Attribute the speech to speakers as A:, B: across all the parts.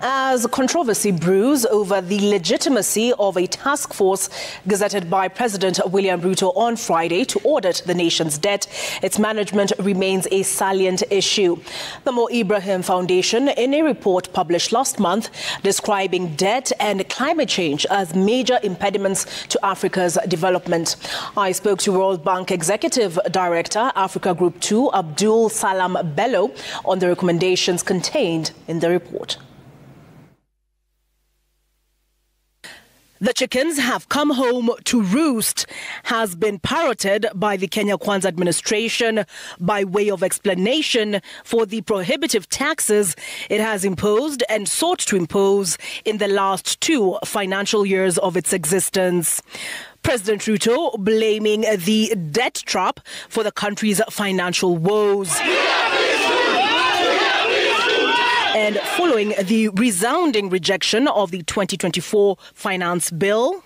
A: As controversy brews over the legitimacy of a task force gazetted by President William Ruto on Friday to audit the nation's debt, its management remains a salient issue. The Mo Ibrahim Foundation, in a report published last month, describing debt and climate change as major impediments to Africa's development. I spoke to World Bank Executive Director, Africa Group 2, Abdul Salam Bello, on the recommendations contained in the report. The chickens have come home to roost has been parroted by the Kenya Kwanza administration by way of explanation for the prohibitive taxes it has imposed and sought to impose in the last 2 financial years of its existence. President Ruto blaming the debt trap for the country's financial woes. And following the resounding rejection of the 2024 finance bill,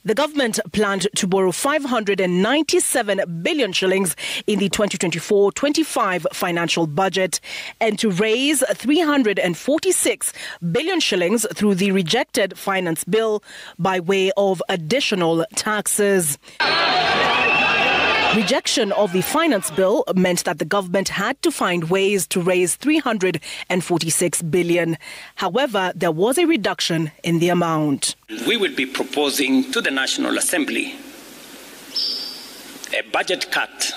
A: the government planned to borrow 597 billion shillings in the 2024-25 financial budget and to raise 346 billion shillings through the rejected finance bill by way of additional taxes. Rejection of the finance bill meant that the government had to find ways to raise 346 billion. However, there was a reduction in the amount.
B: We will be proposing to the National Assembly a budget cut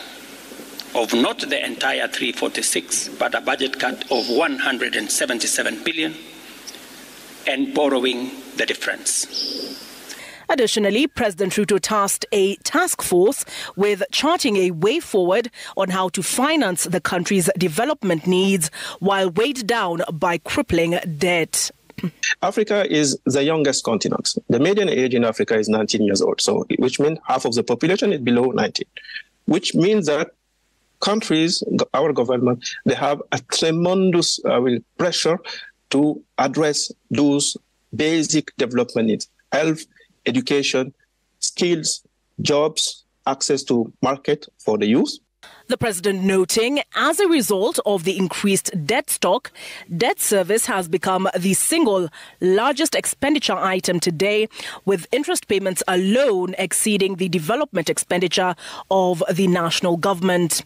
B: of not the entire 346, but a budget cut of 177 billion and borrowing the difference.
A: Additionally, President Ruto tasked a task force with charting a way forward on how to finance the country's development needs while weighed down by crippling debt.
C: Africa is the youngest continent. The median age in Africa is 19 years old, so which means half of the population is below 19, which means that countries, our government, they have a tremendous pressure to address those basic development needs: health, education, skills, jobs, access to market for the youth.
A: The president noting, as a result of the increased debt stock, debt service has become the single largest expenditure item today, with interest payments alone exceeding the development expenditure of the national government.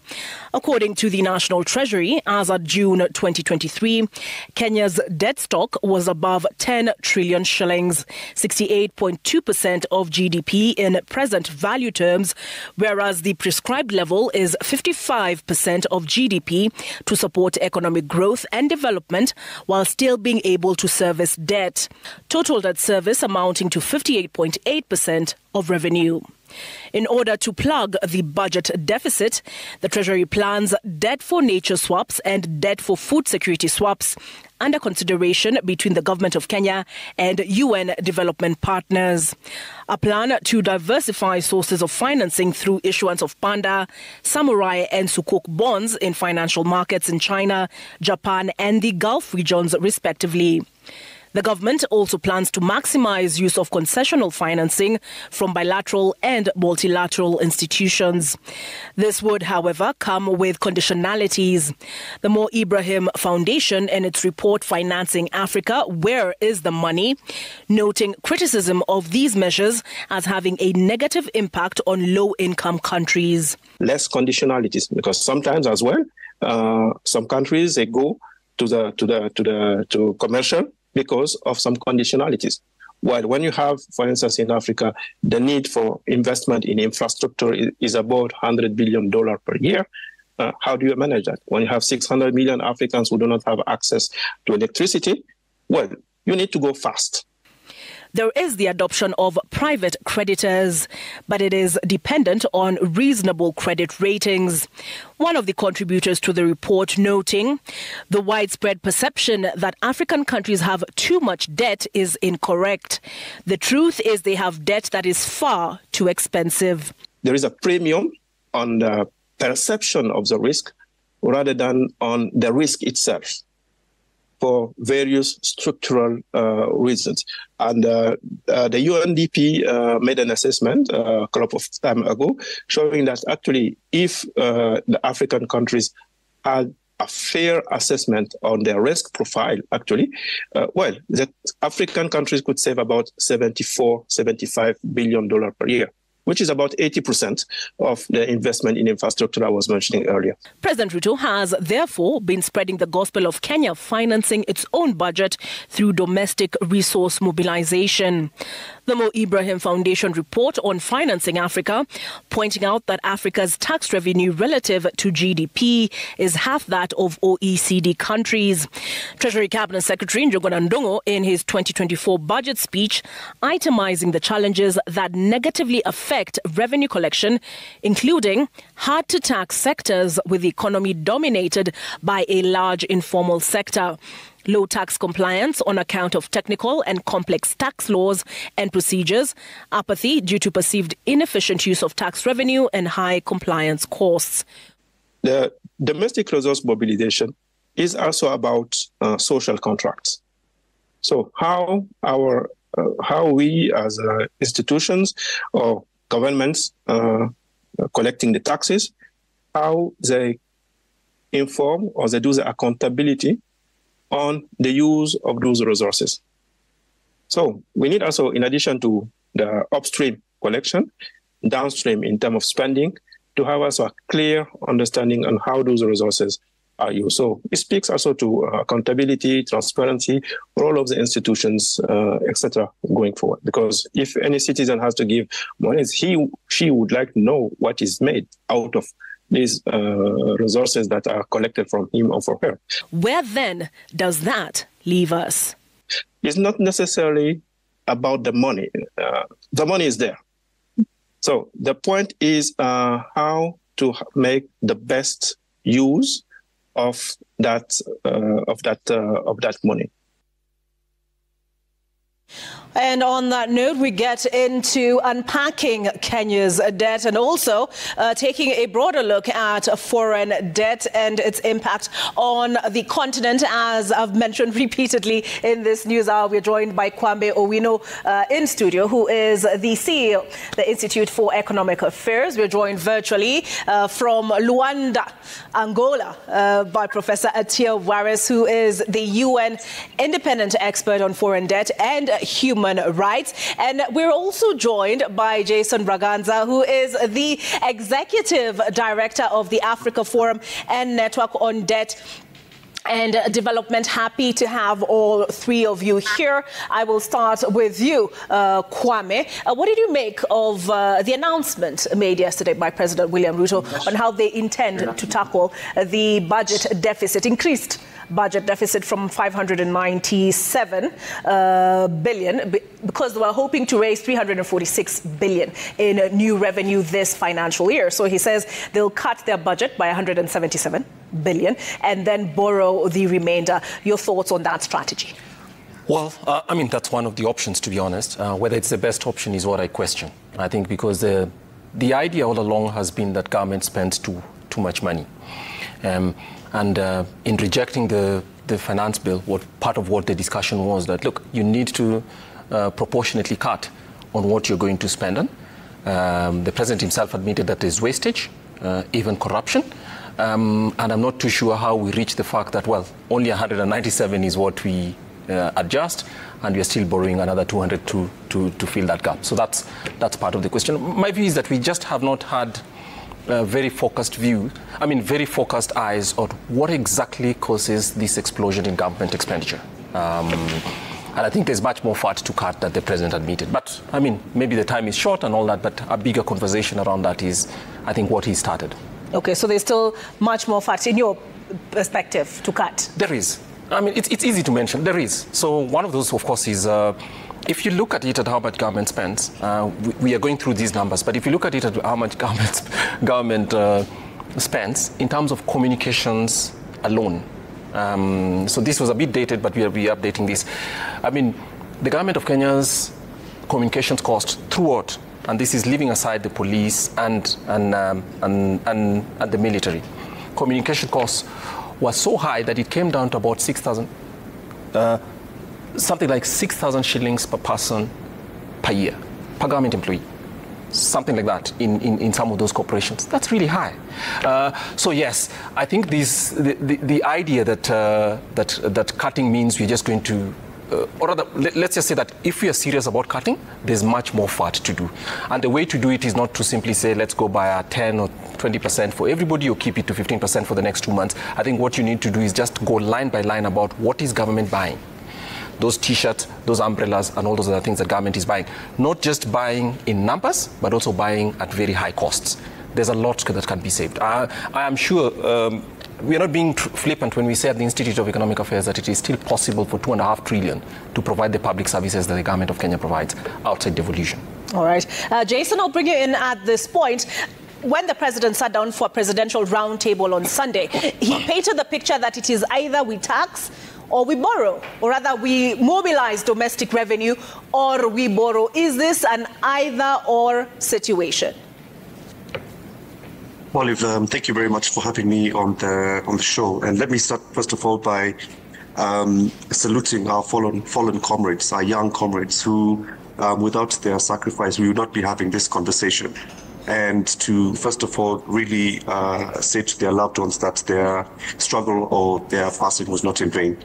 A: According to the National Treasury, as of June 2023, Kenya's debt stock was above 10 trillion shillings, 68.2% of GDP in present value terms, whereas the prescribed level is 55% of GDP to support economic growth and development while still being able to service debt. Total debt service amounting to 58.8% of revenue. In order to plug the budget deficit, the Treasury plans debt for nature swaps and debt for food security swaps under consideration between the Government of Kenya and UN development partners. A plan to diversify sources of financing through issuance of Panda, Samurai and Sukuk bonds in financial markets in China, Japan and the Gulf regions respectively. The government also plans to maximize use of concessional financing from bilateral and multilateral institutions. This would, however, come with conditionalities. The Mo Ibrahim Foundation, in its report Financing Africa, Where is the Money?, noting criticism of these measures as having a negative impact on low-income countries.
C: Less conditionalities, because sometimes as well, some countries, they go to commercial because of some conditionalities. While when you have, for instance, in Africa, the need for investment in infrastructure is about $100 billion per year, how do you manage that? When you have 600 million Africans who do not have access to electricity, well, you need to go fast.
A: There is the adoption of private creditors, but it is dependent on reasonable credit ratings. One of the contributors to the report noting the widespread perception that African countries have too much debt is incorrect. The truth is they have debt that is far too expensive.
C: There is a premium on the perception of the risk rather than on the risk itself, for various structural reasons. And the UNDP made an assessment a couple of time ago showing that actually if the African countries had a fair assessment on their risk profile, actually, the African countries could save about $75 billion per year, which is about 80% of the investment in infrastructure I was mentioning earlier.
A: President Ruto has therefore been spreading the gospel of Kenya financing its own budget through domestic resource mobilization. The Mo Ibrahim Foundation report on financing Africa, pointing out that Africa's tax revenue relative to GDP is half that of OECD countries. Treasury Cabinet Secretary Njuguna Ndung'u, in his 2024 budget speech, itemizing the challenges that negatively affect revenue collection, including hard-to-tax sectors with the economy dominated by a large informal sector, low tax compliance on account of technical and complex tax laws and procedures, apathy due to perceived inefficient use of tax revenue, and high compliance costs.
C: The domestic resource mobilization is also about social contracts. So how we as institutions or governments collecting the taxes, how they inform or they do the accountability on the use of those resources. So we need also, in addition to the upstream collection, downstream in terms of spending, to have also a clear understanding on how those resources are used. So it speaks also to accountability, transparency for all of the institutions, etc., going forward. Because if any citizen has to give money, she would like to know what is made out of these resources that are collected from him or for her.
A: Where then does that leave us?
C: It's not necessarily about the money. The money is there. So the point is how to make the best use of that money.
A: And on that note, we get into unpacking Kenya's debt and also taking a broader look at foreign debt and its impact on the continent. As I've mentioned repeatedly in this news hour, we're joined by Kwame Owino in studio, who is the CEO, the Institute for Economic Affairs. We're joined virtually from Luanda, Angola, by Professor Atia Waris, who is the UN independent expert on foreign debt and human rights. And we're also joined by Jason Braganza, who is the Executive Director of the Africa Forum and Network on Debt and Development. Happy to have all three of you here. I will start with you, Kwame. What did you make of the announcement made yesterday by President William Ruto on how they intend to tackle the budget deficit, increased budget deficit from 597 billion, because they were hoping to raise 346 billion in new revenue this financial year. So he says they'll cut their budget by 177 billion and then borrow the remainder. Your thoughts on that strategy?
D: Well, I mean, that's one of the options, to be honest. Whether it's the best option is what I question. I think because the idea all along has been that government spends too much money. And in rejecting the finance bill, part of what the discussion was that, look, you need to proportionately cut on what you're going to spend on. The president himself admitted that there's wastage, even corruption. And I'm not too sure how we reach the fact that, well, only 197 is what we adjust, and we're still borrowing another 200 to fill that gap. So that's part of the question. My view is that we just have not had very focused eyes on what exactly causes this explosion in government expenditure. And I think there's much more fat to cut that the president admitted. But, I mean, maybe the time is short and all that, but a bigger conversation around that is, I think, what he started.
A: Okay, so there's still much more fat in your perspective to cut?
D: There is. I mean, it's easy to mention. There is. So one of those, of course, is if you look at it at how much government spends, we are going through these numbers, but if you look at it at how much government spends in terms of communications alone, so this was a bit dated, but we are updating this. I mean, the government of Kenya's communications cost throughout, and this is leaving aside the police and the military, communication costs was so high that it came down to about 6,000. Something like 6,000 shillings per person per year, per government employee. something like that in some of those corporations. That's really high. So yes, I think the idea that cutting means we're just going to, or rather, let's just say that if we are serious about cutting, there's much more fat to do. And the way to do it is not to simply say, let's go by a 10 or 20% for everybody or keep it to 15% for the next 2 months. I think what you need to do is just go line by line about what is government buying. Those T-shirts, those umbrellas, and all those other things that government is buying. Not just buying in numbers, but also buying at very high costs. There's a lot that can be saved. I am sure we are not being flippant when we say at the Institute of Economic Affairs that it is still possible for $2.5 trillion to provide the public services that the government of Kenya provides outside devolution.
A: All right. Jason, I'll bring you in at this point. When the president sat down for a presidential roundtable on Sunday, he painted the picture that it is either we tax or we borrow, or rather we mobilize domestic revenue or we borrow. Is this an either-or situation?
E: Olive, thank you very much for having me on the show. And let me start, first of all, by saluting our fallen comrades, our young comrades who, without their sacrifice, we would not be having this conversation. And to, first of all, really say to their loved ones that their struggle or their passing was not in vain.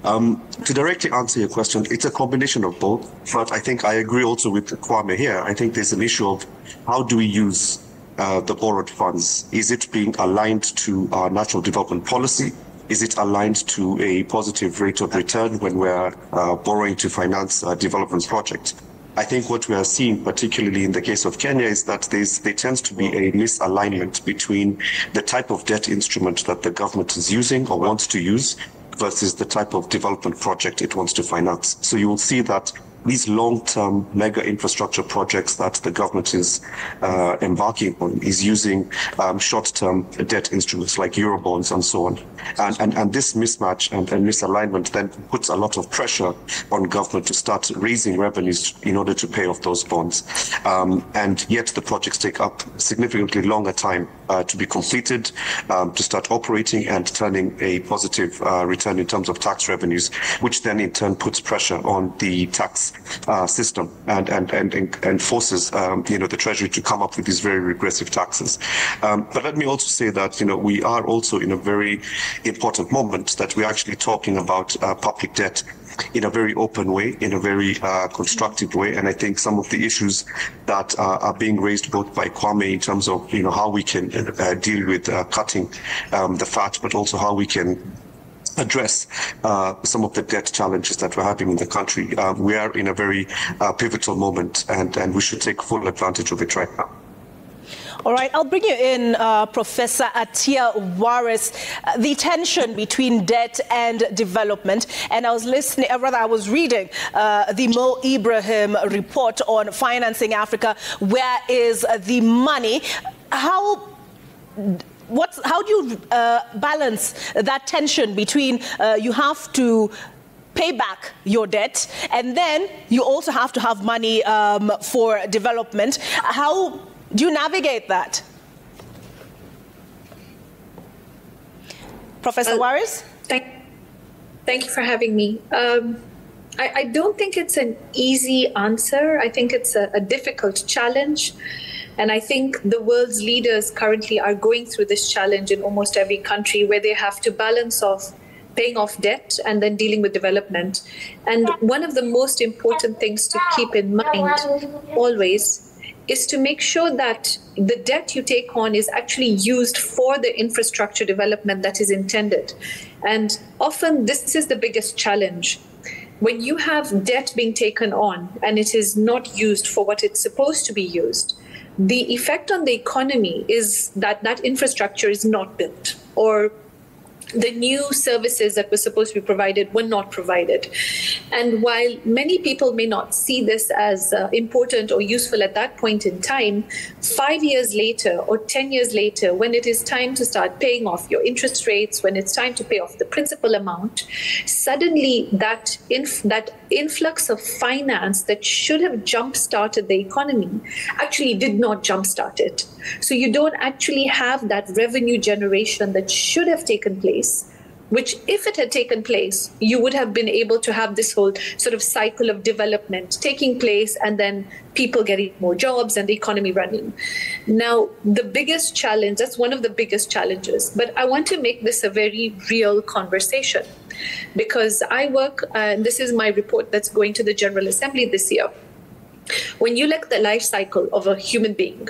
E: To directly answer your question, it's a combination of both. But I think I agree also with Kwame here. I think there's an issue of how do we use the borrowed funds? Is it being aligned to our national development policy? Is it aligned to a positive rate of return when we're borrowing to finance development projects? I think what we are seeing, particularly in the case of Kenya, is that there tends to be a misalignment between the type of debt instrument that the government is using or wants to use versus the type of development project it wants to finance. So you will see that these long-term mega infrastructure projects that the government is embarking on is using short-term debt instruments like Eurobonds and so on. And this mismatch and misalignment then puts a lot of pressure on government to start raising revenues in order to pay off those bonds. And yet the projects take up significantly longer time to be completed, to start operating and turning a positive return in terms of tax revenues, which then in turn puts pressure on the tax system and forces the Treasury to come up with these very regressive taxes. But let me also say that we are also in a very important moment that we're actually talking about public debt in a very open way, in a very constructive way. And I think some of the issues that are being raised both by Kwame in terms of how we can deal with cutting the fat, but also how we can address some of the debt challenges that we're having in the country. We are in a very pivotal moment, and we should take full advantage of it right now.
A: All right, I'll bring you in, Professor Atia Waris. The tension between debt and development, and I was reading the Mo Ibrahim report on financing Africa. Where is the money? How do you balance that tension between you have to pay back your debt and then you also have to have money for development? How do you navigate that? Professor Waris?
F: Thank you for having me. I don't think it's an easy answer. I think it's a difficult challenge. And I think the world's leaders currently are going through this challenge in almost every country where they have to balance off paying off debt and then dealing with development. And one of the most important things to keep in mind always is to make sure that the debt you take on is actually used for the infrastructure development that is intended. And often this is the biggest challenge. When you have debt being taken on and it is not used for what it's supposed to be used, the effect on the economy is that that infrastructure is not built, or the new services that were supposed to be provided were not provided. And while many people may not see this as important or useful at that point in time, 5 years later or 10 years later, when it is time to start paying off your interest rates, when it's time to pay off the principal amount, suddenly that influx of finance that should have jump-started the economy actually did not jump-start it. So you don't actually have that revenue generation that should have taken place which if it had taken place, you would have been able to have this whole sort of cycle of development taking place and then people getting more jobs and the economy running. Now, the biggest challenge, that's one of the biggest challenges, but I want to make this a very real conversation because I work, and this is my report that's going to the General Assembly this year. When you look at the life cycle of a human being,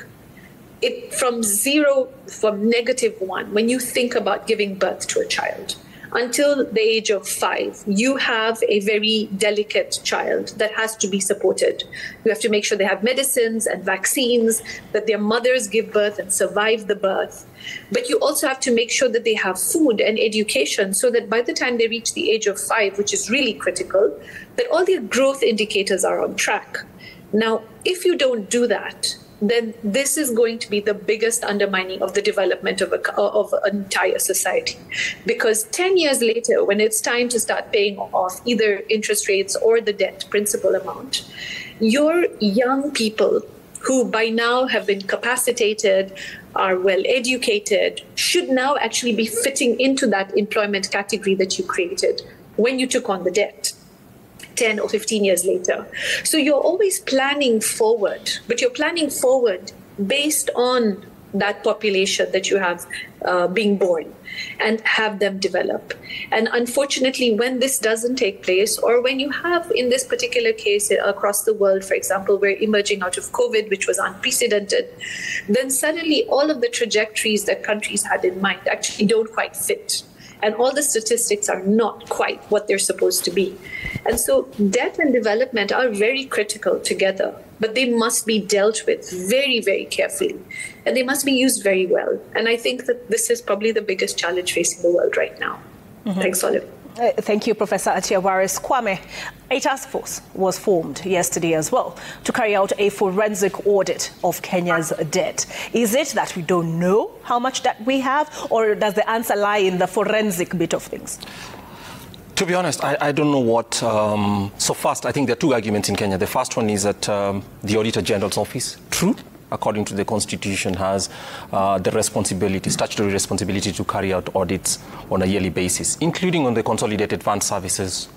F: from -1, when you think about giving birth to a child, until the age of 5, you have a very delicate child that has to be supported. You have to make sure they have medicines and vaccines, that their mothers give birth and survive the birth. But you also have to make sure that they have food and education so that by the time they reach the age of 5, which is really critical, that all their growth indicators are on track. Now, if you don't do that, then this is going to be the biggest undermining of the development of an entire society. Because 10 years later, when it's time to start paying off either interest rates or the debt principal amount, your young people who by now have been capacitated, are well educated, should now actually be fitting into that employment category that you created when you took on the debt 10 or 15 years later. So you're always planning forward, but you're planning forward based on that population that you have being born and have them develop. And unfortunately, when this doesn't take place, or when you have, in this particular case across the world, for example, we're emerging out of COVID, which was unprecedented, then suddenly all of the trajectories that countries had in mind actually don't quite fit. And all the statistics are not quite what they're supposed to be. And so debt and development are very critical together, but they must be dealt with very, very carefully. And they must be used very well. And I think that this is probably the biggest challenge facing the world right now. Mm-hmm. Thanks, Olive.
A: Thank you, Professor Atia Waris. Kwame, a task force was formed yesterday as well to carry out a forensic audit of Kenya's debt. Is it that we don't know how much debt we have, or does the answer lie in the forensic bit of things?
D: To be honest, I don't know what... so first, I think there are two arguments in Kenya. The first one is that the Auditor General's office, true, according to the Constitution, has the responsibility, statutory responsibility to carry out audits on a yearly basis, including on the consolidated fund services,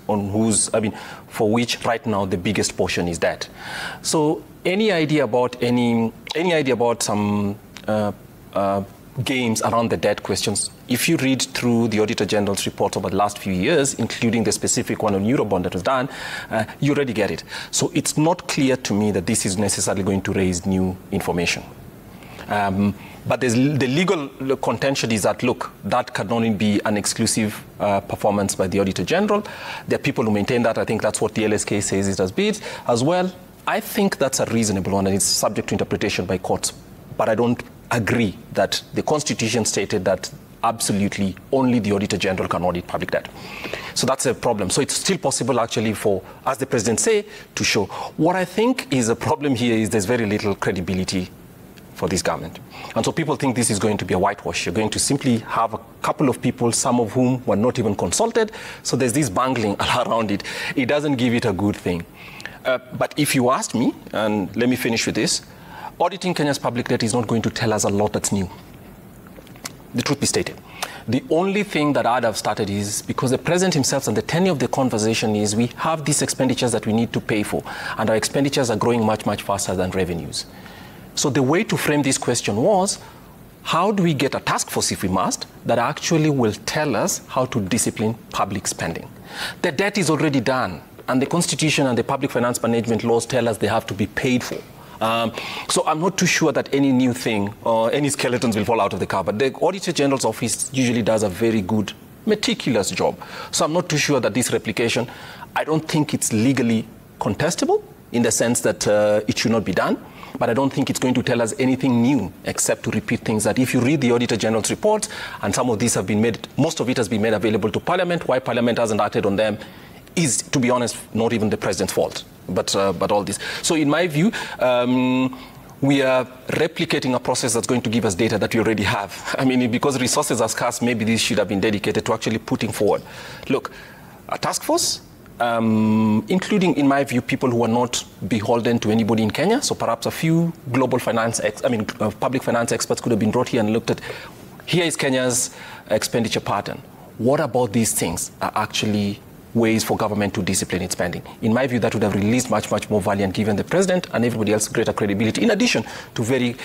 D: for which right now the biggest portion is debt. So any idea about some games around the debt questions, if you read through the Auditor General's reports over the last few years, including the specific one on Eurobond that was done, you already get it. So it's not clear to me that this is necessarily going to raise new information. But the legal contention is that, look, that can only be an exclusive performance by the Auditor General. There are people who maintain that. I think that's what the LSK says it has been as well. I think that's a reasonable one, and it's subject to interpretation by courts. But I don't agree that the Constitution stated that absolutely only the Auditor General can audit public debt. So that's a problem. So it's still possible actually for, as the President say, to show. What I think is a problem here is there's very little credibility for this government. And so people think this is going to be a whitewash. You're going to simply have a couple of people, some of whom were not even consulted. So there's this bungling around it. It doesn't give it a good thing. But if you asked me, and let me finish with this, auditing Kenya's public debt is not going to tell us a lot that's new. The truth be stated. The only thing that I'd have started is because the President himself and the tenor of the conversation is we have these expenditures that we need to pay for, and our expenditures are growing much, much faster than revenues. So the way to frame this question was, how do we get a task force, if we must, that actually will tell us how to discipline public spending? The debt is already done, and the Constitution and the public finance management laws tell us they have to be paid for. So I'm not too sure that any new thing or any skeletons will fall out of the cupboard. The Auditor General's office usually does a very good, meticulous job. So I'm not too sure that this replication, I don't think it's legally contestable in the sense that it should not be done. But I don't think it's going to tell us anything new except to repeat things that if you read the Auditor General's reports, and some of these have been made, most of it has been made available to Parliament, why Parliament hasn't acted on them is, to be honest, not even the President's fault. But all this. So in my view, we are replicating a process that's going to give us data that we already have. I mean, because resources are scarce, maybe this should have been dedicated to actually putting forward. Look, a task force, including, in my view, people who are not beholden to anybody in Kenya. So perhaps a few global finance, public finance experts could have been brought here and looked at, here is Kenya's expenditure pattern. what about these things are actually ways for government to discipline its spending? In my view, that would have released much more value and given the president and everybody else greater credibility, in addition to very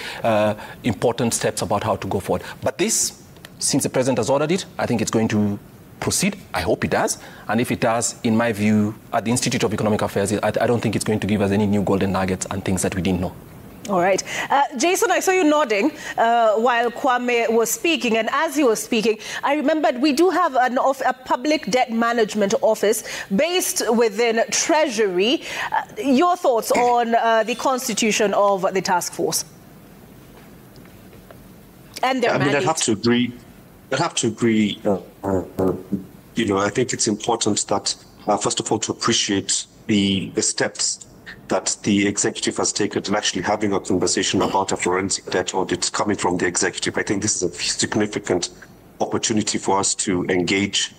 D: important steps about how to go forward. But this, since the president has ordered it, I think it's going to proceed. I hope it does. And if it does, in my view, at the Institute of Economic Affairs, I don't think it's going to give us any new golden nuggets and things that we didn't know.
A: All right. Jason, I saw you nodding while Kwame was speaking. And as he was speaking, I remembered we do have a public debt management office based within Treasury. Your thoughts on the constitution of the task force and their mandate?
E: I'd have to agree. I think it's important that, first of all, to appreciate the steps that the executive has taken in actually having a conversation about a forensic debt audit coming from the executive. I think this is a significant opportunity for us to engage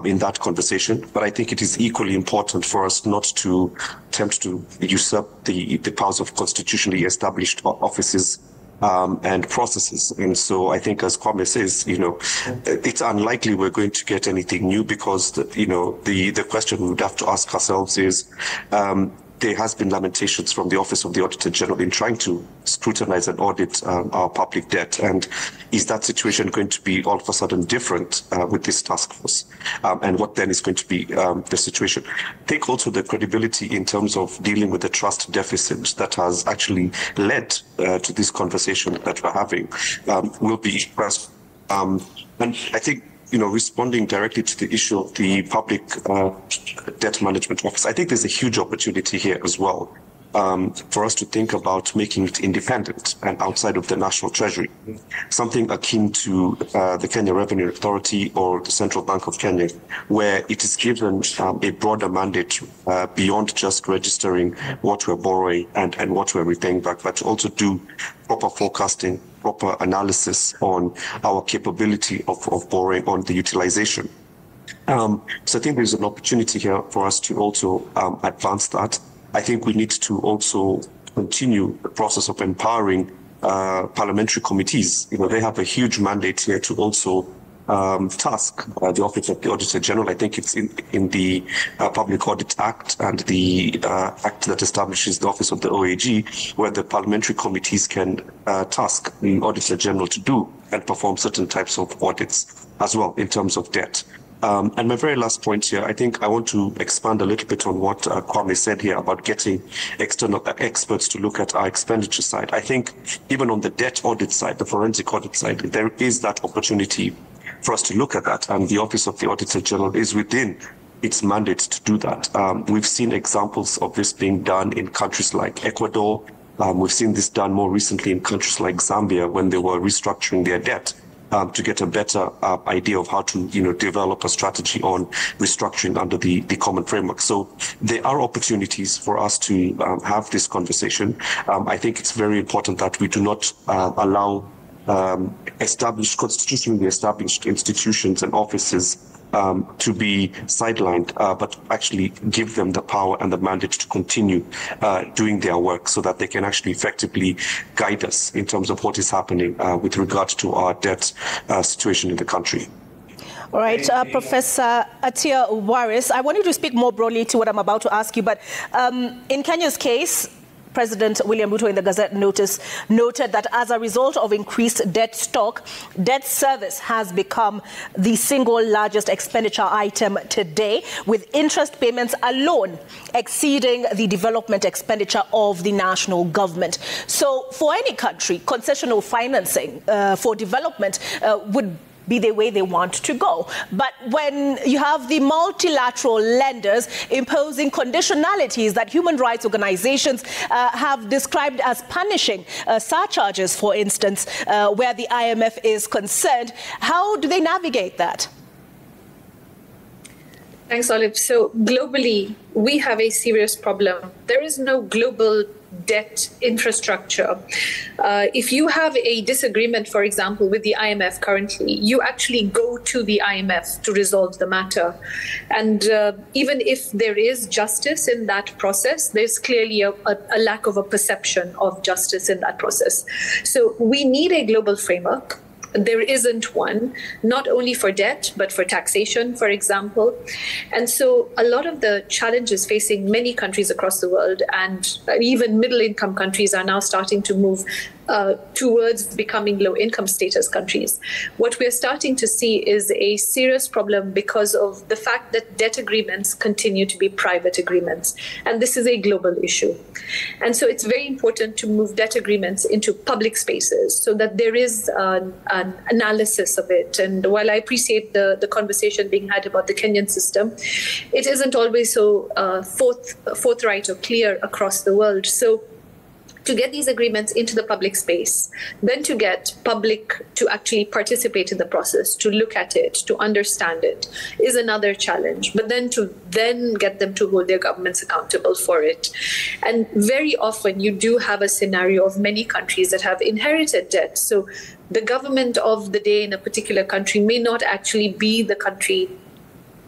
E: in that conversation. But I think it is equally important for us not to attempt to usurp the powers of constitutionally established offices and processes. And so I think, as Kwame says, it's unlikely we're going to get anything new, because the question we would have to ask ourselves is, there has been lamentations from the Office of the Auditor General in trying to scrutinize and audit our public debt. And is that situation going to be all of a sudden different with this task force? And what then is going to be the situation? I think also the credibility in terms of dealing with the trust deficit that has actually led to this conversation that we're having will be expressed. And I think, responding directly to the issue of the public debt management office, I think there's a huge opportunity here as well for us to think about making it independent and outside of the National Treasury, something akin to the Kenya Revenue Authority or the Central Bank of Kenya, where it is given a broader mandate beyond just registering what we're borrowing and what we're repaying back, but to also do proper forecasting, proper analysis on our capability of borrowing, on the utilization. So I think there's an opportunity here for us to also advance that. I think we need to also continue the process of empowering parliamentary committees. They have a huge mandate here to also task the Office of the Auditor General. I think it's in the Public Audit Act and the act that establishes the Office of the OAG, where the parliamentary committees can task the Auditor General to do and perform certain types of audits as well in terms of debt. And my very last point here, I think I want to expand a little bit on what Kwame said here about getting external experts to look at our expenditure side. I think even on the debt audit side, the forensic audit side, there is that opportunity for us to look at that. And the Office of the Auditor General is within its mandate to do that. We've seen examples of this being done in countries like Ecuador. We've seen this done more recently in countries like Zambia when they were restructuring their debt. To get a better idea of how to, develop a strategy on restructuring under the common framework. So there are opportunities for us to have this conversation. I think it's very important that we do not allow constitutionally established institutions and offices to be sidelined, but actually give them the power and the mandate to continue doing their work so that they can actually effectively guide us in terms of what is happening with regard to our debt situation in the country.
A: All right, Professor Atia Waris, I want you to speak more broadly to what I'm about to ask you, but in Kenya's case, President William Ruto in the Gazette notice noted that as a result of increased debt stock, debt service has become the single largest expenditure item today, with interest payments alone exceeding the development expenditure of the national government. So for any country, concessional financing for development would be the way they want to go. But when you have the multilateral lenders imposing conditionalities that human rights organizations have described as punishing, surcharges, for instance, where the IMF is concerned, how do they navigate that?
F: Thanks, Olive. So globally, we have a serious problem. There is no global debt infrastructure. If you have a disagreement, for example, with the IMF currently, you actually go to the IMF to resolve the matter. And even if there is justice in that process, there's clearly a lack of a perception of justice in that process. So we need a global framework. there isn't one, not only for debt, but for taxation, for example. And so a lot of the challenges facing many countries across the world, and even middle-income countries, are now starting to move towards becoming low-income status countries. What we're starting to see is a serious problem because of the fact that debt agreements continue to be private agreements. And this is a global issue. And so it's very important to move debt agreements into public spaces so that there is an analysis of it. And while I appreciate the conversation being had about the Kenyan system, it isn't always so forthright or clear across the world. So to get these agreements into the public space, then to get public to actually participate in the process, to look at it, to understand it, is another challenge. But then to get them to hold their governments accountable for it. And very often you do have a scenario of many countries that have inherited debt. So the government of the day in a particular country may not actually be the country,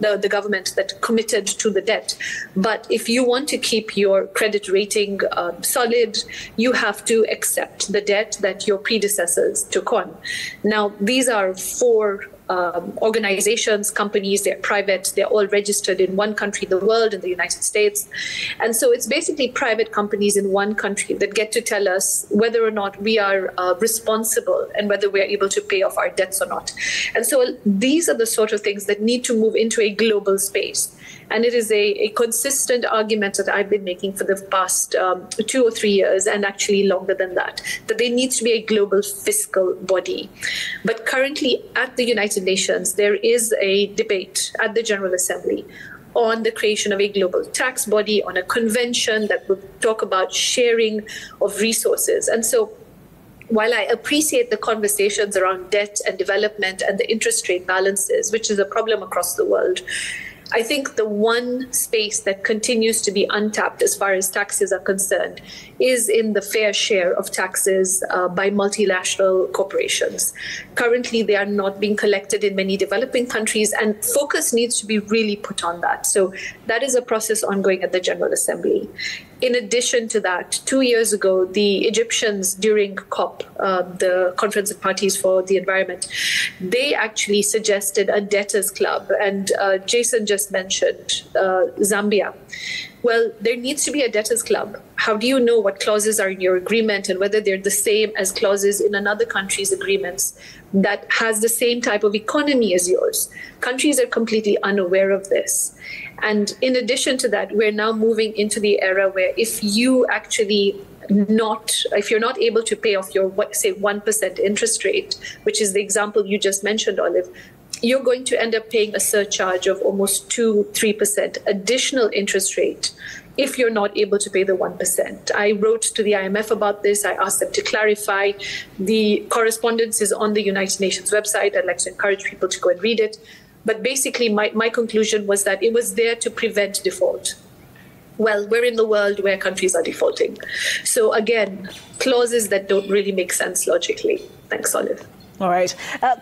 F: the government that committed to the debt. But if you want to keep your credit rating solid, you have to accept the debt that your predecessors took on. Now, these are four organizations, companies, they're private, they're all registered in one country in the world, in the United States. And so it's basically private companies in one country that get to tell us whether or not we are responsible and whether we're able to pay off our debts or not. And so these are the sort of things that need to move into a global space. And it is a consistent argument that I've been making for the past 2 or 3 years, and actually longer than that there needs to be a global fiscal body. But currently at the United Nations, there is a debate at the General Assembly on the creation of a global tax body, on a convention that would talk about sharing of resources. And so while I appreciate the conversations around debt and development and the interest rate balances, which is a problem across the world, I think the one space that continues to be untapped as far as taxes are concerned is in the fair share of taxes by multinational corporations. Currently, they are not being collected in many developing countries, and focus needs to be really put on that. So that is a process ongoing at the General Assembly. In addition to that, 2 years ago, the Egyptians during COP, the Conference of Parties for the Environment, they actually suggested a debtors club. And Jason just mentioned Zambia. Well, there needs to be a debtors club. How do you know what clauses are in your agreement and whether they're the same as clauses in another country's agreements that has the same type of economy as yours? Countries are completely unaware of this. And in addition to that, we're now moving into the era where if you're not able to pay off your, say, 1% interest rate, which is the example you just mentioned, Olive, you're going to end up paying a surcharge of almost 2-3% additional interest rate if you're not able to pay the 1%. I wrote to the IMF about this. I asked them to clarify. The correspondence is on the United Nations website. I'd like to encourage people to go and read it. But basically, my conclusion was that it was there to prevent default. Well, we're in the world where countries are defaulting. So again, clauses that don't really make sense logically. Thanks, Olive.
A: All right.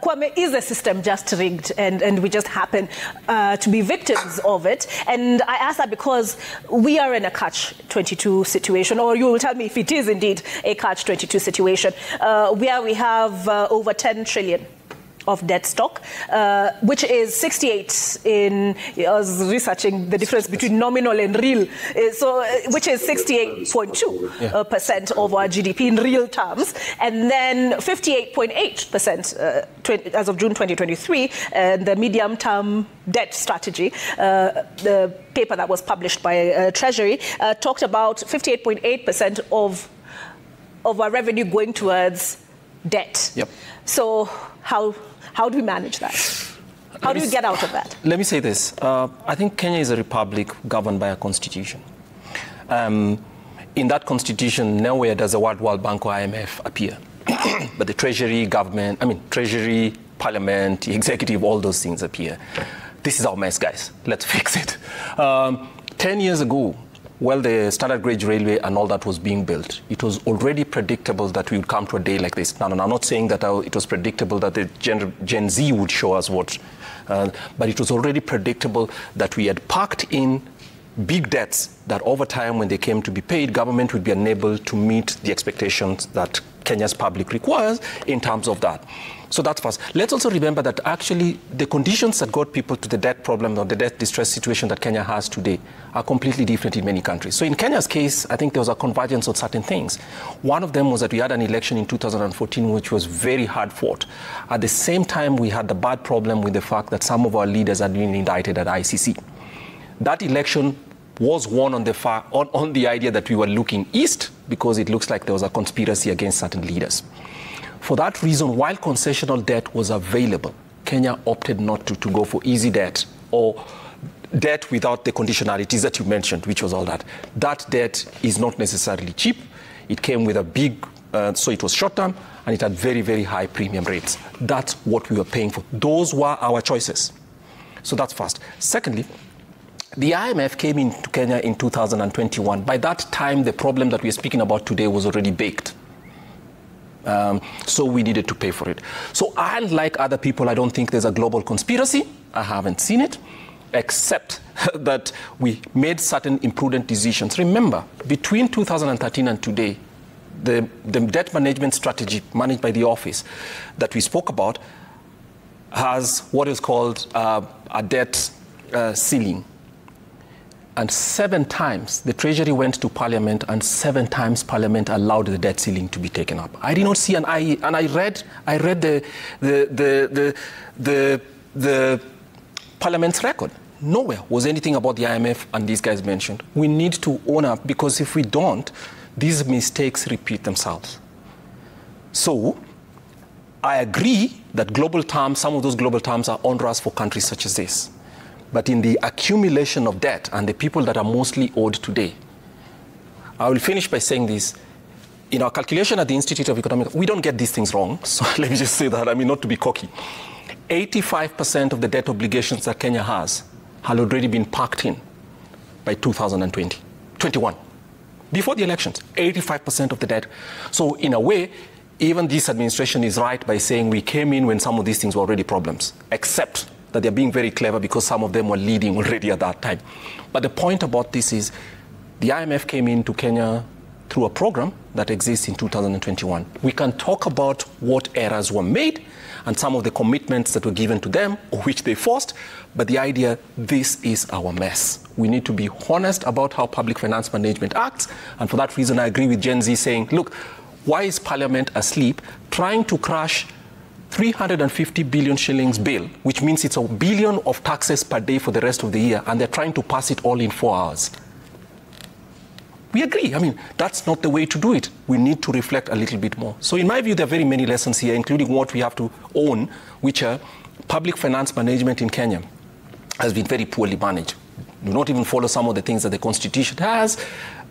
A: Kwame, is the system just rigged and we just happen to be victims of it? And I ask that because we are in a catch-22 situation, or you will tell me if it is indeed a catch-22 situation, where we have over 10 trillion of debt stock, which is 68 in, I was researching the difference between nominal and real, which is 68.2% of our GDP in real terms, and then 58.8% as of June 2023, the medium-term debt strategy, the paper that was published by Treasury, talked about 58.8% of our revenue going towards debt. Yep. So how do we manage that? How do we get out of that?
D: Let me say this. I think Kenya is a republic governed by a constitution. In that constitution, nowhere does the World Bank or IMF appear. But the Treasury, Treasury, Parliament, the executive, all those things appear. This is our mess, guys. Let's fix it. 10 years ago, while the standard gauge railway and all that was being built, it was already predictable that we would come to a day like this. Now, I'm not saying that it was predictable that the Gen Z would show us what, but it was already predictable that we had packed in big debts that over time, when they came to be paid, government would be unable to meet the expectations that Kenya's public requires in terms of that. So that's first. Let's also remember that actually the conditions that got people to the debt problem or the debt distress situation that Kenya has today are completely different in many countries. So in Kenya's case, I think there was a convergence on certain things. One of them was that we had an election in 2014 which was very hard fought. At the same time, we had the bad problem with the fact that some of our leaders had been indicted at ICC. That election was won on the idea that we were looking east because it looks like there was a conspiracy against certain leaders. For that reason, while concessional debt was available, Kenya opted not to go for easy debt or debt without the conditionalities that you mentioned, which was all that. That debt is not necessarily cheap. It came with a big, so it was short-term, and it had very, very high premium rates. That's what we were paying for. Those were our choices. So that's first. Secondly, the IMF came into Kenya in 2021. By that time, the problem that we're speaking about today was already baked. So we needed to pay for it. So unlike other people, I don't think there's a global conspiracy. I haven't seen it, except that we made certain imprudent decisions. Remember, between 2013 and today, the debt management strategy managed by the office that we spoke about has what is called a debt ceiling. And 7 times the Treasury went to Parliament, and 7 times Parliament allowed the debt ceiling to be taken up. I did not see I read the Parliament's record. Nowhere was anything about the IMF and these guys mentioned. We need to own up, because if we don't, these mistakes repeat themselves. So I agree that global terms, some of those global terms are onerous for countries such as this. But in the accumulation of debt and the people that are mostly owed today, I will finish by saying this. In our calculation at the Institute of Economics, we don't get these things wrong. So let me just say that, I mean, not to be cocky. 85% of the debt obligations that Kenya has had already been packed in by 2021. Before the elections, 85% of the debt. So in a way, even this administration is right by saying we came in when some of these things were already problems, except that they're being very clever because some of them were leading already at that time. But the point about this is the IMF came into Kenya through a program that exists in 2021. We can talk about what errors were made and some of the commitments that were given to them or which they forced, but the idea, this is our mess. We need to be honest about how public finance management acts, and for that reason I agree with Gen Z saying, look, why is Parliament asleep trying to crash 350 billion shillings bill, which means it's $1 billion of taxes per day for the rest of the year, and they're trying to pass it all in 4 hours. We agree. I mean, that's not the way to do it. We need to reflect a little bit more. So in my view, there are very many lessons here, including what we have to own, which are public finance management in Kenya has been very poorly managed. Do not even follow some of the things that the Constitution has.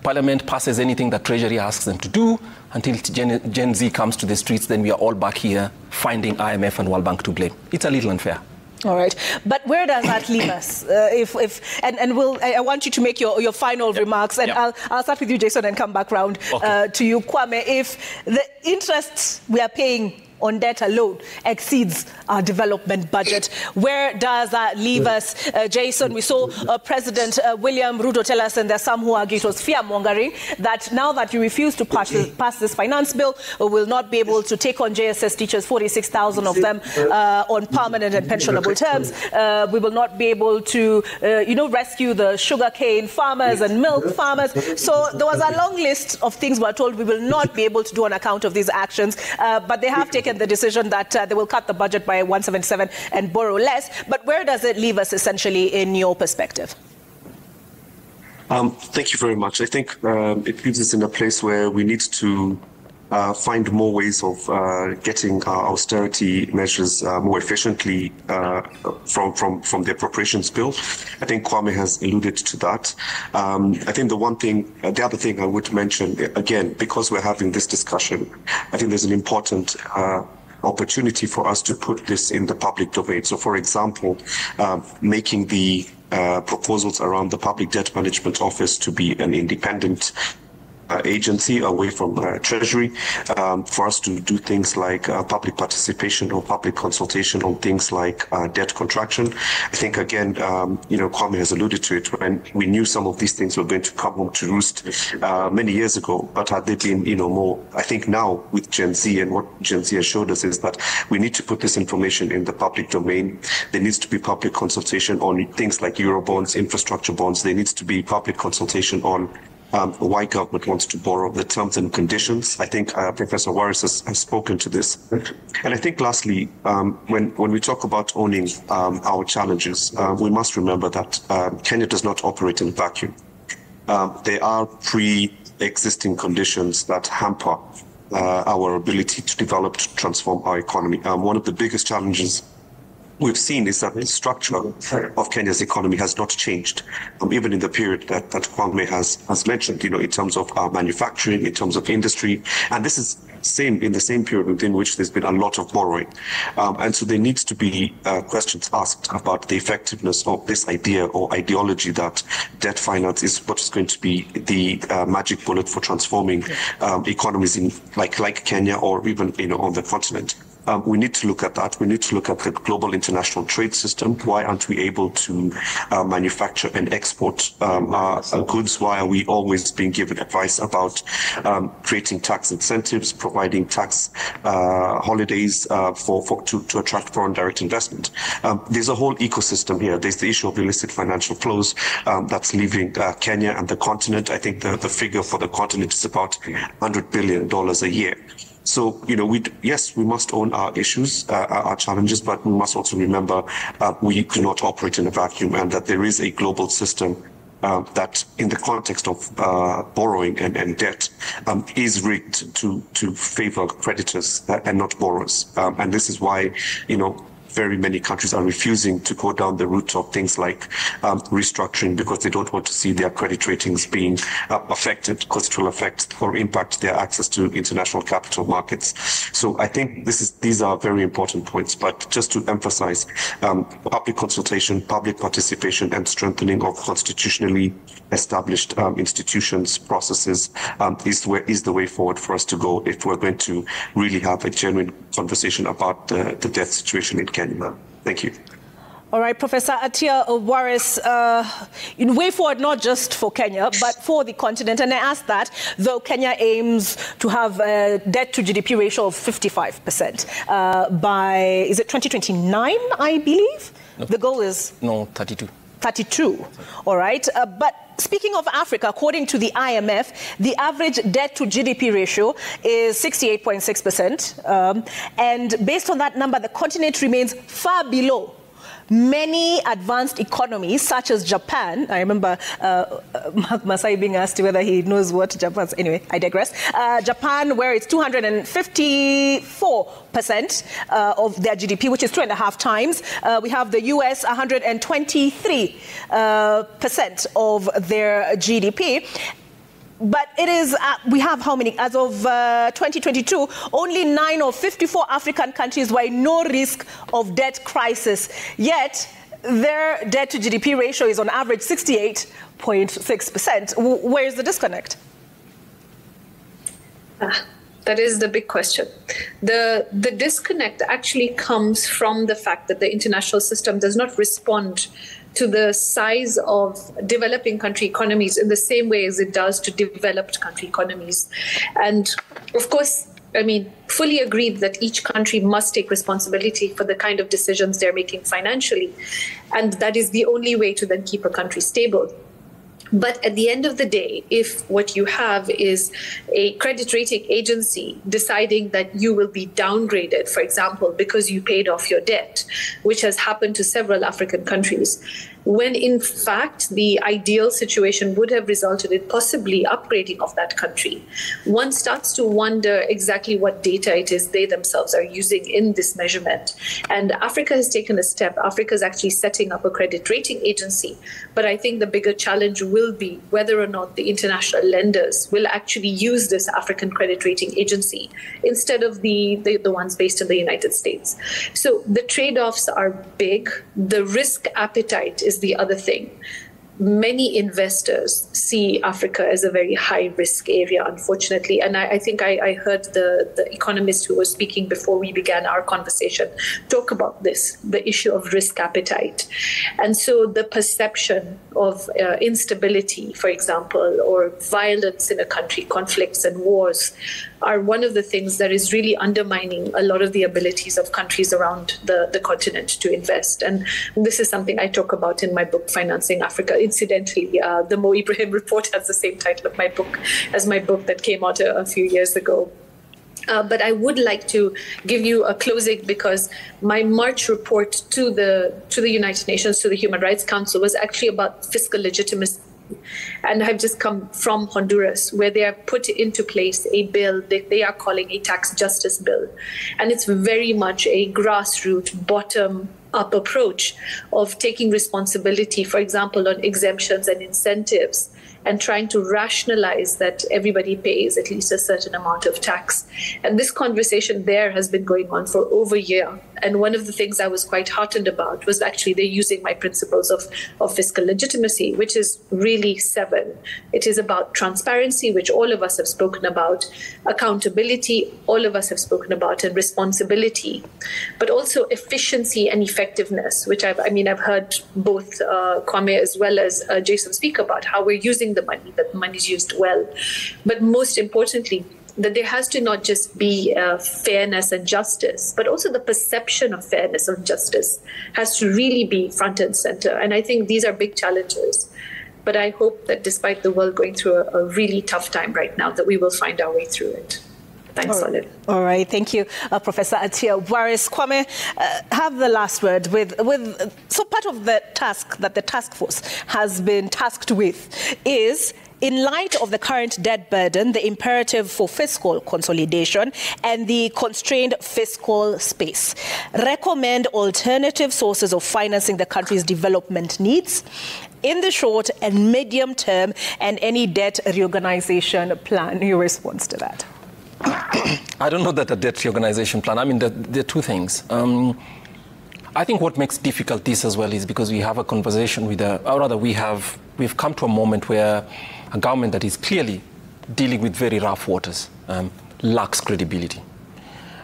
D: Parliament passes anything that Treasury asks them to do. Until Gen Z comes to the streets, then we are all back here finding IMF and World Bank to blame. It's a little unfair.
A: All right, but where does that leave us? I want you to make your final remarks, and I'll start with you, Jason, and come back round to you, Kwame. If the interest we are paying on debt alone exceeds our development budget, where does that leave us? Jason, we saw President William Ruto tell us, and there's some who argue it was fear-mongering, that now that you refuse to pass this finance bill, we will not be able to take on JSS teachers, 46,000 of them, on permanent and pensionable terms. We will not be able to, rescue the sugarcane farmers and milk farmers. So there was a long list of things we were told we will not be able to do on account of these actions, but they have taken the decision that they will cut the budget by 177 and borrow less. But where does it leave us, essentially, in your perspective?
E: Thank you very much. I think it leaves us in a place where we need to find more ways of getting our austerity measures more efficiently from the appropriations bill. I think Kwame has alluded to that. I think the other thing I would mention, again, because we're having this discussion, I think there's an important opportunity for us to put this in the public domain. So, for example, making the proposals around the Public Debt Management Office to be an independent agency, away from Treasury, for us to do things like public participation or public consultation on things like debt contraction. I think, again, Kwame has alluded to it, when we knew some of these things were going to come home to roost many years ago, but had they been, more, I think now with Gen Z, and what Gen Z has showed us is that we need to put this information in the public domain. There needs to be public consultation on things like Eurobonds, infrastructure bonds. There needs to be public consultation on why government wants to borrow, the terms and conditions. I think Professor Waris has spoken to this. And I think lastly, when we talk about owning our challenges, we must remember that Kenya does not operate in a vacuum. There are pre-existing conditions that hamper our ability to develop, to transform our economy. One of the biggest challenges we've seen is that the structure of Kenya's economy has not changed, even in the period that Kwame has mentioned, in terms of manufacturing, in terms of industry. And this is in the same period within which there's been a lot of borrowing. And so there needs to be questions asked about the effectiveness of this idea or ideology that debt finance is what is going to be the magic bullet for transforming economies in like Kenya or even on the continent. We need to look at that. We need to look at the global international trade system. Why aren't we able to manufacture and export our goods? Why are we always being given advice about creating tax incentives, providing tax holidays to attract foreign direct investment? There's a whole ecosystem here. There's the issue of illicit financial flows that's leaving Kenya and the continent. I think the figure for the continent is about $100 billion a year. So, yes, we must own our issues, our challenges, but we must also remember we cannot operate in a vacuum, and that there is a global system that, in the context of borrowing and debt, is rigged to favor creditors and not borrowers. And this is why, very many countries are refusing to go down the route of things like restructuring, because they don't want to see their credit ratings being affected, because it will affect or impact their access to international capital markets. So I think these are very important points. But just to emphasize, public consultation, public participation, and strengthening of constitutionally established institutions, processes is the way forward for us to go if we're going to really have a genuine conversation about the debt situation in Kenya. Thank you.
A: All right, Professor Atia Waris, in way forward, not just for Kenya, but for the continent. And I ask that, though Kenya aims to have a debt to GDP ratio of 55% by, is it 2029, I believe?
D: No.
A: The goal is?
D: No, 32. 32.
A: All right. But speaking of Africa, according to the IMF, the average debt to GDP ratio is 68.6%. And based on that number, the continent remains far below many advanced economies, such as Japan. I remember Mark Masai being asked whether he knows what Japan's... Anyway, I digress. Japan, where it's 254% of their GDP, which is 2.5 times. We have the US, 123% of their GDP. But it is, we have how many? As of 2022, only 9 of 54 African countries were in no risk of debt crisis. Yet, their debt to GDP ratio is on average 68.6%. Where is the disconnect?
F: That is the big question. The disconnect actually comes from the fact that the international system does not respond to the size of developing country economies in the same way as it does to developed country economies. And of course, fully agreed that each country must take responsibility for the kind of decisions they're making financially. And that is the only way to then keep a country stable. But at the end of the day, if what you have is a credit rating agency deciding that you will be downgraded, for example, because you paid off your debt, which has happened to several African countries, when in fact the ideal situation would have resulted in possibly upgrading of that country, one starts to wonder exactly what data it is they themselves are using in this measurement. And Africa has taken a step. Africa is actually setting up a credit rating agency. But I think the bigger challenge will be whether or not the international lenders will actually use this African credit rating agency instead of the ones based in the United States. So the trade-offs are big. The risk appetite is the other thing. many investors see Africa as a very high-risk area, unfortunately. And I think I heard the economist who was speaking before we began our conversation talk about this, the issue of risk appetite. And so the perception of instability, for example, or violence in a country, conflicts and wars, are one of the things that is really undermining a lot of the abilities of countries around the continent to invest. And this is something I talk about in my book, Financing Africa. Incidentally, the Mo Ibrahim report has the same title of my book as my book that came out a few years ago. But I would like to give you a closing, because my March report to the United Nations, to the Human Rights Council, was actually about fiscal legitimacy. And I've just come from Honduras, where they have put into place a bill that they are calling a tax justice bill. And it's very much a grassroots, bottom-up approach of taking responsibility, for example, on exemptions and incentives, and trying to rationalize that everybody pays at least a certain amount of tax. And this conversation there has been going on for over a year. And one of the things I was quite heartened about was actually they're using my principles of fiscal legitimacy, which is really 7. It is about transparency, which all of us have spoken about, accountability, all of us have spoken about, and responsibility, but also efficiency and effectiveness, which I've heard both Kwame as well as Jason speak about how we're using the money, that the money is used well. But most importantly, that there has to not just be fairness and justice, but also the perception of fairness and justice has to really be front and center. And I think these are big challenges. But I hope that despite the world going through a really tough time right now, that we will find our way through it. Thanks, Solid.
A: All right, thank you, Professor Atia Waris. Kwame, have the last word so part of the task that the task force has been tasked with is, in light of the current debt burden, the imperative for fiscal consolidation and the constrained fiscal space, recommend alternative sources of financing the country's development needs in the short and medium term, and any debt reorganization plan. Your response to that?
D: I don't know that a debt reorganization plan. I mean, there are two things. I think what makes difficult this as well is because we have a conversation with we've come to a moment where a government that is clearly dealing with very rough waters lacks credibility.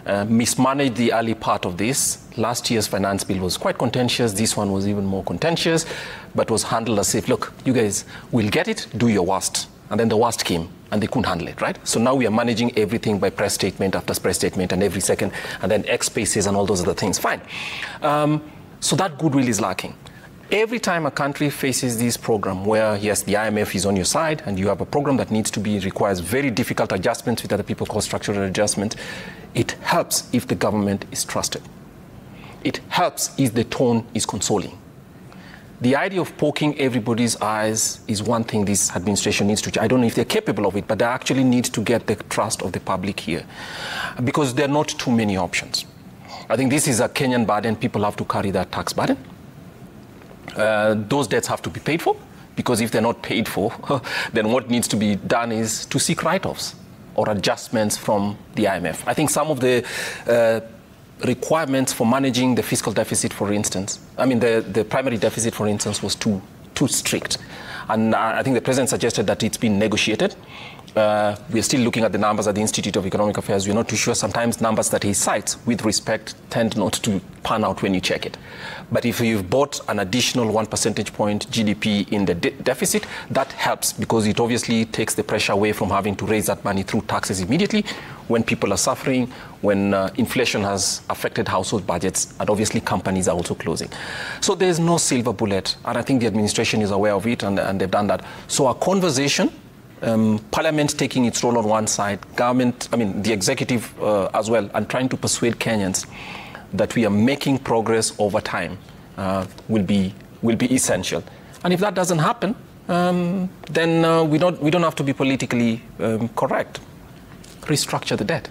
D: Mismanaged the early part of this. Last year's finance bill was quite contentious. This one was even more contentious, but was handled as if, look, you guys will get it, do your worst. And then the worst came, and they couldn't handle it, right? So now we are managing everything by press statement after press statement, and every second, and then X spaces and all those other things. Fine. So that goodwill is lacking. Every time a country faces this program where, yes, the IMF is on your side, and you have a program that requires very difficult adjustments, with other people called structural adjustment, it helps if the government is trusted. It helps if the tone is consoling. The idea of poking everybody's eyes is one thing this administration needs to. I don't know if they're capable of it, but they actually need to get the trust of the public here, because there are not too many options. I think this is a Kenyan burden. People have to carry that tax burden. Those debts have to be paid for, because if they're not paid for, then what needs to be done is to seek write-offs or adjustments from the IMF. I think some of the requirements for managing the fiscal deficit, for instance, the primary deficit, for instance, was too strict. And I think the president suggested that it's been negotiated. We're still looking at the numbers at the Institute of Economic Affairs. We're not too sure. Sometimes numbers that he cites, with respect, tend not to pan out when you check it. But if you've bought an additional 1 percentage point GDP in the deficit, that helps, because it obviously takes the pressure away from having to raise that money through taxes immediately when people are suffering, when inflation has affected household budgets, and obviously companies are also closing. So there's no silver bullet, and I think the administration is aware of it, and they've done that. So a conversation, Parliament taking its role on one side, government, the executive as well, and trying to persuade Kenyans that we are making progress over time will be essential. And if that doesn't happen, then we don't have to be politically correct. Restructure the debt.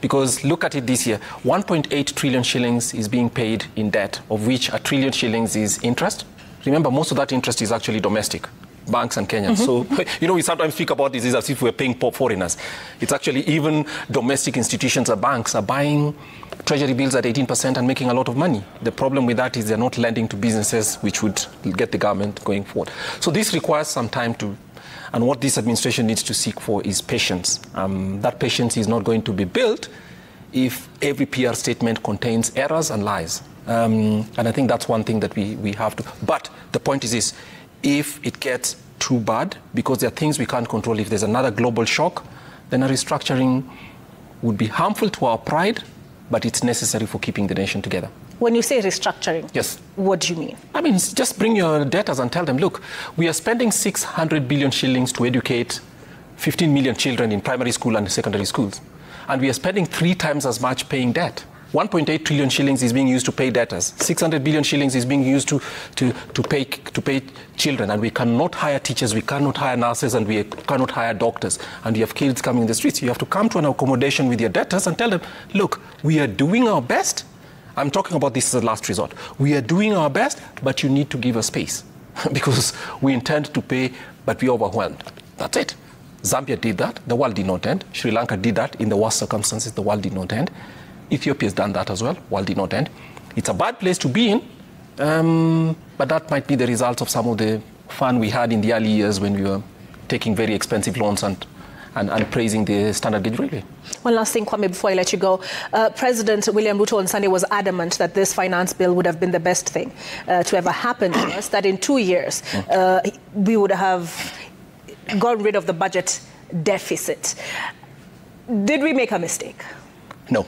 D: Because look at it this year, 1.8 trillion shillings is being paid in debt, of which 1 trillion shillings is interest. Remember, most of that interest is actually domestic. banks and Kenyans. So, we sometimes speak about this as if we're paying foreigners. It's actually even domestic institutions or banks are buying treasury bills at 18% and making a lot of money. The problem with that is they're not lending to businesses, which would get the government going forward. So this requires some time to, and what this administration needs to seek for is patience. That patience is not going to be built if every PR statement contains errors and lies. And I think that's one thing that we have to. But the point is this, if it gets too bad, because there are things we can't control, if there's another global shock, then a restructuring would be harmful to our pride, but it's necessary for keeping the nation together.
A: When you say restructuring,
D: yes,
A: what do you mean?
D: I mean, just bring your debtors and tell them, look, we are spending 600 billion shillings to educate 15 million children in primary school and secondary schools. And we are spending 3 times as much paying debt. 1.8 trillion shillings is being used to pay debtors. 600 billion shillings is being used to pay children. And we cannot hire teachers, we cannot hire nurses, and we cannot hire doctors. And you have kids coming in the streets. You have to come to an accommodation with your debtors and tell them, look, we are doing our best. I'm talking about this as a last resort. We are doing our best, but you need to give us space. Because we intend to pay, but we're overwhelmed. That's it. Zambia did that. The world did not end. Sri Lanka did that in the worst circumstances. The world did not end. Ethiopia has done that as well. World did not end. It's a bad place to be in, but that might be the result of some of the fun we had in the early years when we were taking very expensive loans and praising the standard gauge railway.
A: One last thing, Kwame, before I let you go. President William Ruto on Sunday was adamant that this finance bill would have been the best thing to ever happen to us, that in 2 years we would have gotten rid of the budget deficit. Did we make a mistake?
D: No.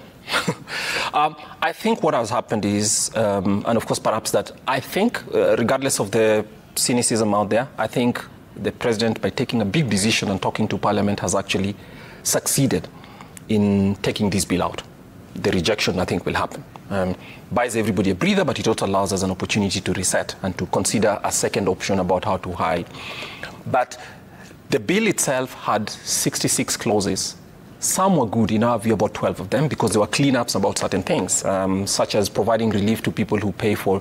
D: I think what has happened is, and of course perhaps that, I think regardless of the cynicism out there, I think the president, by taking a big decision and talking to Parliament, has actually succeeded in taking this bill out. The rejection, I think, will happen. Buys everybody a breather, but it also allows us an opportunity to reset and to consider a second option about how to hide. But the bill itself had 66 clauses. Some were good, in our view, about 12 of them, because there were cleanups about certain things, such as providing relief to people who pay for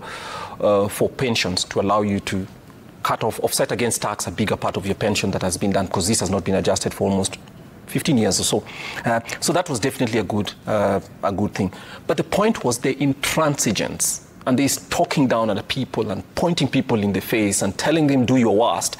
D: pensions, to allow you to offset against tax a bigger part of your pension that has been done, because this has not been adjusted for almost 15 years or so. So that was definitely a good thing. But the point was the intransigence and this talking down at the people and pointing people in the face and telling them, do your worst,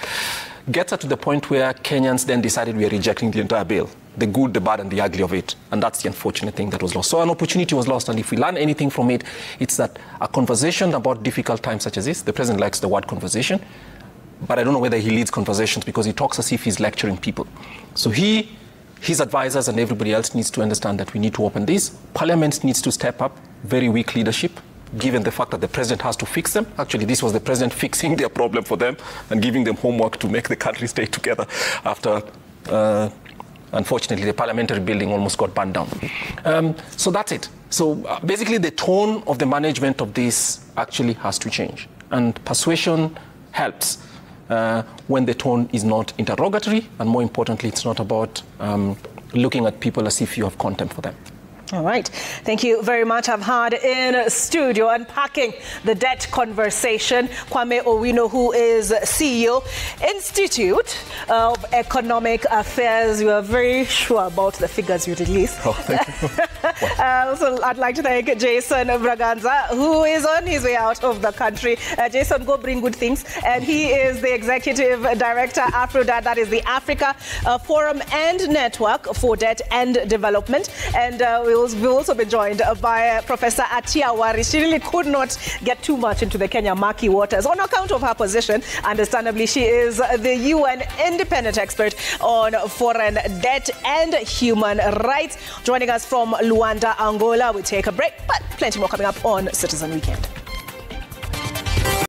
D: gets us to the point where Kenyans then decided we are rejecting the entire bill. The good, the bad, and the ugly of it. And that's the unfortunate thing that was lost. So an opportunity was lost, and if we learn anything from it, it's that a conversation about difficult times such as this, the president likes the word conversation, but I don't know whether he leads conversations because he talks as if he's lecturing people. So his advisors and everybody else needs to understand that we need to open this. Parliament needs to step up. Very weak leadership, given the fact that the president has to fix them. Actually, this was the president fixing their problem for them and giving them homework to make the country stay together after... unfortunately, the parliamentary building almost got burned down. So that's it. So basically, the tone of the management of this actually has to change. And persuasion helps when the tone is not interrogatory, and more importantly, it's not about looking at people as if you have contempt for them.
A: All right. Thank you very much. I've had in studio unpacking the debt conversation, Kwame Owino, who is CEO, Institute of Economic Affairs. You are very sure about the figures you released.
D: Oh, thank you.
A: So I'd like to thank Jason Braganza, who is on his way out of the country. Jason, go bring good things. And he is the Executive Director, AfroDat, that is the Africa Forum and Network for Debt and Development. And we've also been joined by Professor Atia Wari. She really could not get too much into the Kenya murky waters on account of her position. Understandably, she is the UN independent expert on foreign debt and human rights. Joining us from Luanda, Angola. We take a break, but plenty more coming up on Citizen Weekend.